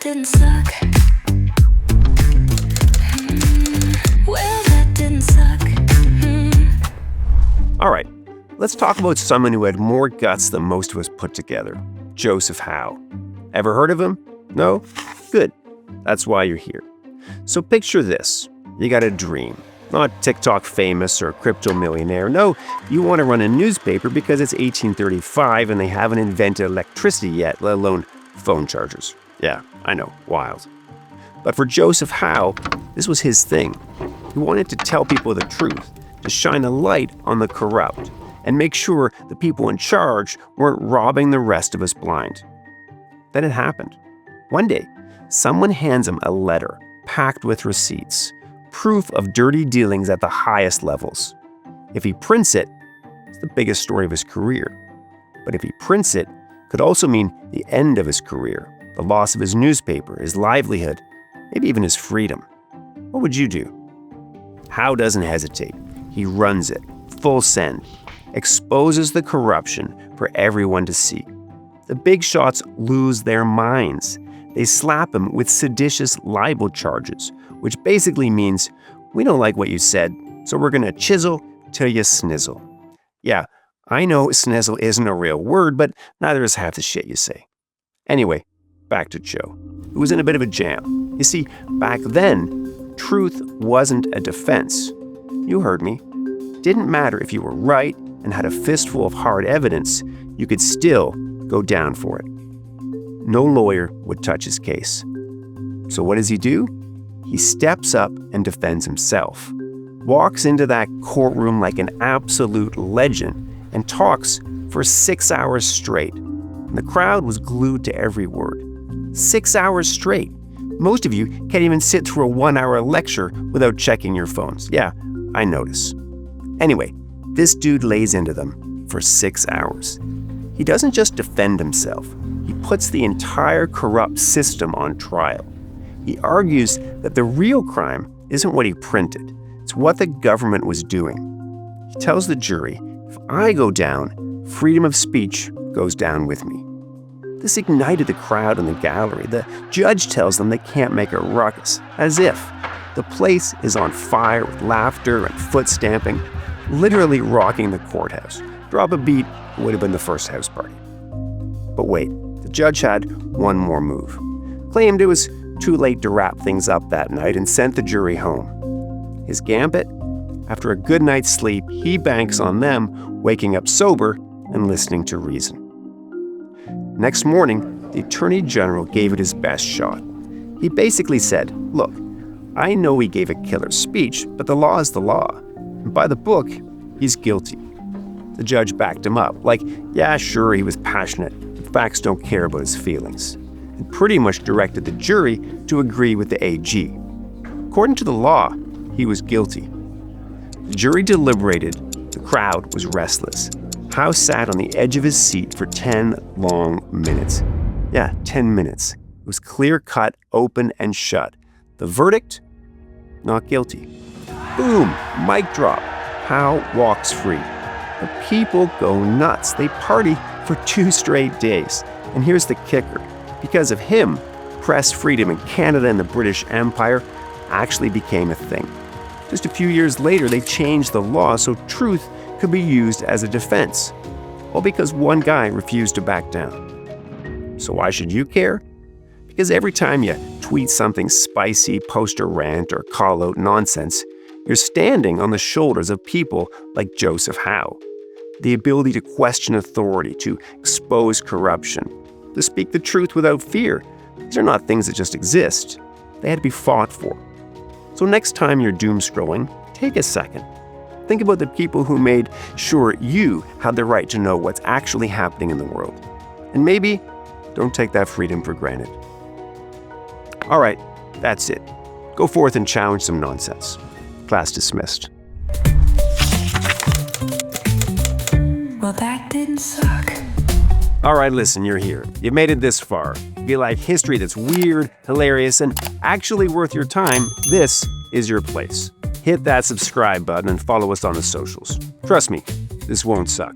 didn't suck. Well, that didn't suck. All right, let's talk about someone who had more guts than most of us put together. Joseph Howe. Ever heard of him? No? Good. That's why you're here. So picture this. You got a dream. Not TikTok famous or crypto millionaire. No, you want to run a newspaper because it's 1835 and they haven't invented electricity yet, let alone phone chargers. Yeah, I know, wild. But for Joseph Howe, this was his thing. He wanted to tell people the truth, to shine a light on the corrupt, and make sure the people in charge weren't robbing the rest of us blind. Then it happened. One day, someone hands him a letter packed with receipts, proof of dirty dealings at the highest levels. If he prints it, it's the biggest story of his career. But if he prints it, it could also mean the end of his career, the loss of his newspaper, his livelihood, maybe even his freedom. What would you do? Howe doesn't hesitate. He runs it, full send, exposes the corruption for everyone to see. The big shots lose their minds. They slap him with seditious libel charges, which basically means, we don't like what you said, so we're gonna chisel till you snizzle. Yeah, I know snizzle isn't a real word, but neither is half the shit you say. Anyway, back to Joe, who was in a bit of a jam. You see, back then, truth wasn't a defense. You heard me. Didn't matter if you were right and had a fistful of hard evidence, you could still go down for it. No lawyer would touch his case. So what does he do? He steps up and defends himself, walks into that courtroom like an absolute legend, and talks for 6 hours straight. And the crowd was glued to every word. 6 hours straight. Most of you can't even sit through a 1-hour lecture without checking your phones. Yeah, I notice. Anyway, this dude lays into them for 6 hours. He doesn't just defend himself. He puts the entire corrupt system on trial. He argues that the real crime isn't what he printed. It's what the government was doing. He tells the jury, if I go down, freedom of speech goes down with me. This ignited the crowd in the gallery. The judge tells them they can't make a ruckus, as if the place is on fire with laughter and foot stamping, literally rocking the courthouse. Drop a beat, it would have been the first house party. But wait, the judge had one more move. Claimed it was too late to wrap things up that night and sent the jury home. His gambit? After a good night's sleep, he banks on them waking up sober and listening to reason. Next morning, the Attorney General gave it his best shot. He basically said, look, I know he gave a killer speech, but the law is the law. And by the book, he's guilty. The judge backed him up, like, yeah, sure, he was passionate, but facts don't care about his feelings, and pretty much directed the jury to agree with the AG. According to the law, he was guilty. The jury deliberated. The crowd was restless. Howe sat on the edge of his seat for 10 long minutes. Yeah, 10 minutes. It was clear-cut, open, and shut. The verdict? Not guilty. Boom! Mic drop. Howe walks free. The people go nuts. They party for 2 straight days. And here's the kicker. Because of him, press freedom in Canada and the British Empire actually became a thing. Just a few years later, they changed the law so truth could be used as a defense. All because one guy refused to back down. So why should you care? Because every time you tweet something spicy, post a rant, or call out nonsense, you're standing on the shoulders of people like Joseph Howe. The ability to question authority, to expose corruption, to speak the truth without fear. These are not things that just exist. They had to be fought for. So next time you're doom scrolling, take a second. Think about the people who made sure you had the right to know what's actually happening in the world. And maybe don't take that freedom for granted. All right, that's it. Go forth and challenge some nonsense. Class dismissed. Well, that didn't suck. All right, listen, you're here. You made it this far. If you like history that's weird, hilarious, and actually worth your time, this is your place. Hit that subscribe button and follow us on the socials. Trust me, this won't suck.